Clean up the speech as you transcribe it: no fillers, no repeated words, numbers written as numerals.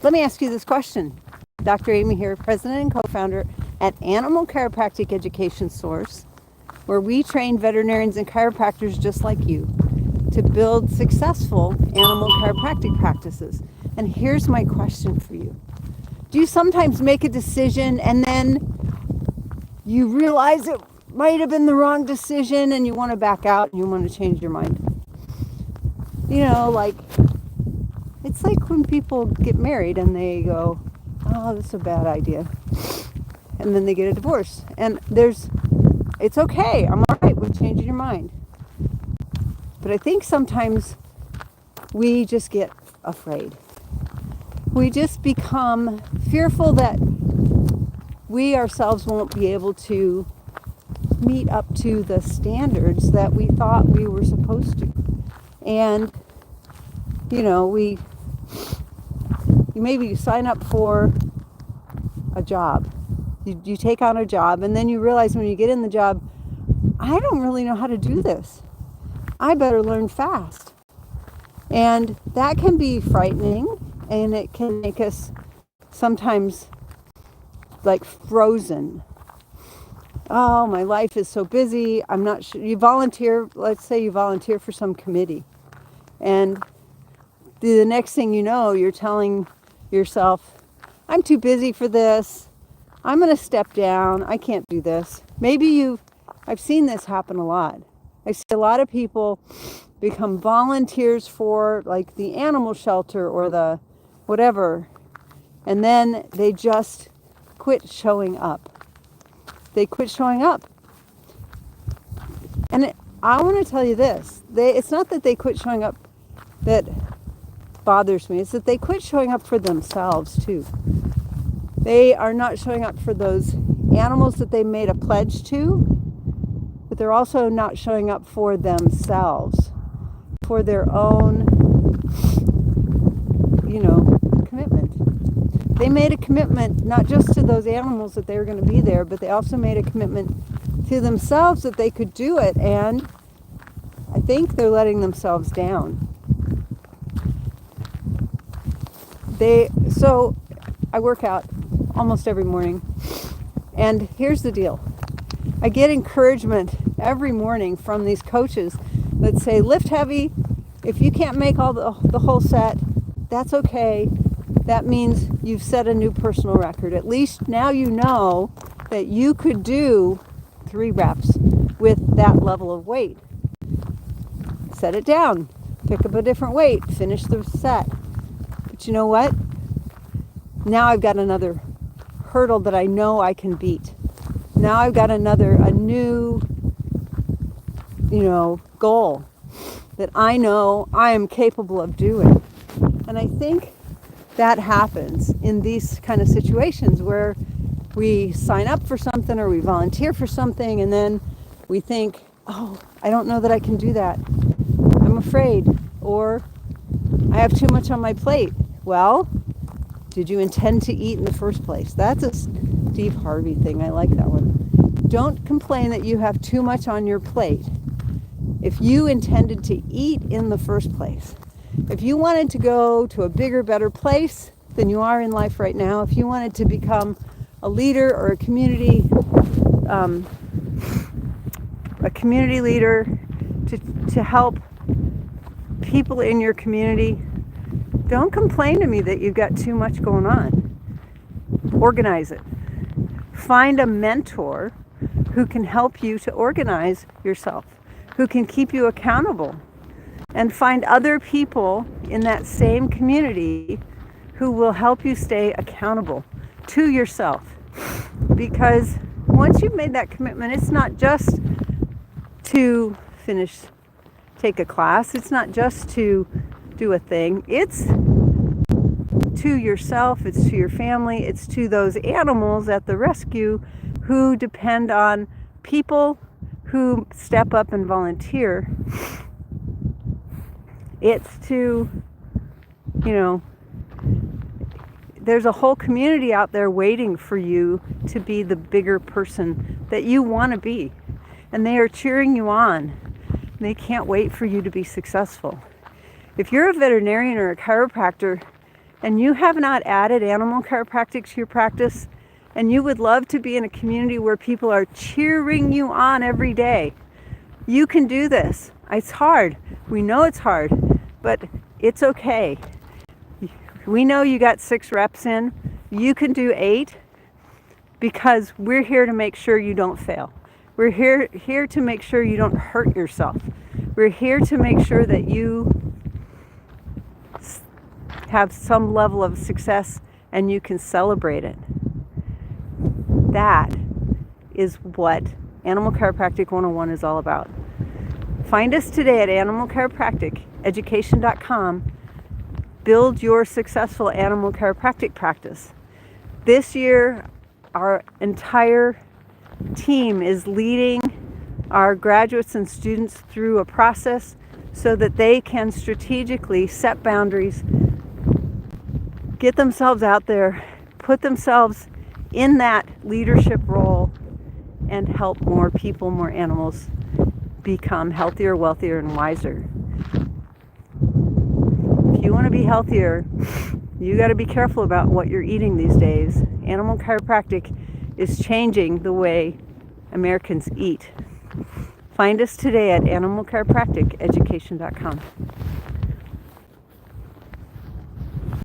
Let me ask you this question. Dr. Amy here, president and co-founder at Animal Chiropractic Education Source, where we train veterinarians and chiropractors just like you to build successful animal chiropractic practices. And here's my question for you. Do you sometimes make a decision and then you realize it might have been the wrong decision and you want to back out and you want to change your mind? You know, like, it's like when people get married and they go, oh, this is a bad idea. And then they get a divorce. And it's okay. I'm all right with changing your mind. But I think sometimes we just get afraid. We just become fearful that we ourselves won't be able to meet up to the standards that we thought we were supposed to. And, you know, you maybe sign up for a job. You take on a job, and then you realize when you get in the job, I don't really know how to do this. I better learn fast. And that can be frightening, and it can make us sometimes like frozen. Oh, my life is so busy. I'm not sure. Let's say you volunteer for some committee. And the next thing you know, you're telling yourself, I'm too busy for this. I'm going to step down. I can't do this. I've seen this happen a lot. I see a lot of people become volunteers for like the animal shelter or the whatever, and then they just quit showing up. They quit showing up. And I want to tell you this. It's not that they quit showing up that bothers me. It's that they quit showing up for themselves too. They are not showing up for those animals that they made a pledge to, but they're also not showing up for themselves, for their own, commitment. They made a commitment not just to those animals that they were going to be there, but they also made a commitment to themselves that they could do it, and I think they're letting themselves down. So I work out almost every morning, and here's the deal. I get encouragement every morning from these coaches that say, lift heavy. If you can't make all the whole set, that's okay. That means you've set a new personal record. At least now you know that you could do 3 reps with that level of weight. Set it down. Pick up a different weight. Finish the set. But you know what? Now I've got another hurdle that I know I can beat. Now I've got a new, goal that I know I am capable of doing. And I think that happens in these kind of situations where we sign up for something or we volunteer for something, and then we think, oh, I don't know that I can do that. I'm afraid, or I have too much on my plate. Well, did you intend to eat in the first place? That's a Steve Harvey thing. I like that one. Don't complain that you have too much on your plate. If you intended to eat in the first place, if you wanted to go to a bigger, better place than you are in life right now, if you wanted to become a leader or a community leader to help people in your community, don't complain to me that you've got too much going on. Organize it. Find a mentor who can help you to organize yourself, who can keep you accountable, and find other people in that same community who will help you stay accountable to yourself. Because once you've made that commitment, it's not just to take a class, it's not just to do a thing, it's to yourself, it's to your family, it's to those animals at the rescue who depend on people who step up and volunteer. It's to, there's a whole community out there waiting for you to be the bigger person that you want to be. And they are cheering you on. They can't wait for you to be successful. If you're a veterinarian or a chiropractor and you have not added animal chiropractic to your practice, and you would love to be in a community where people are cheering you on every day, you can do this. It's hard. We know it's hard, but it's okay. We know you got 6 reps in. You can do 8 because we're here to make sure you don't fail. We're here to make sure you don't hurt yourself. We're here to make sure that you have some level of success and you can celebrate it. That is what Animal Chiropractic 101 is all about. Find us today at animalchiropracticeducation.com. Build your successful animal chiropractic practice. This year, our entire team is leading our graduates and students through a process so that they can strategically set boundaries, get themselves out there, put themselves in that leadership role, and help more people, more animals become healthier, wealthier, and wiser. If you want to be healthier, you got to be careful about what you're eating these days. Animal chiropractic is changing the way Americans eat. Find us today at animalchiropracticeducation.com.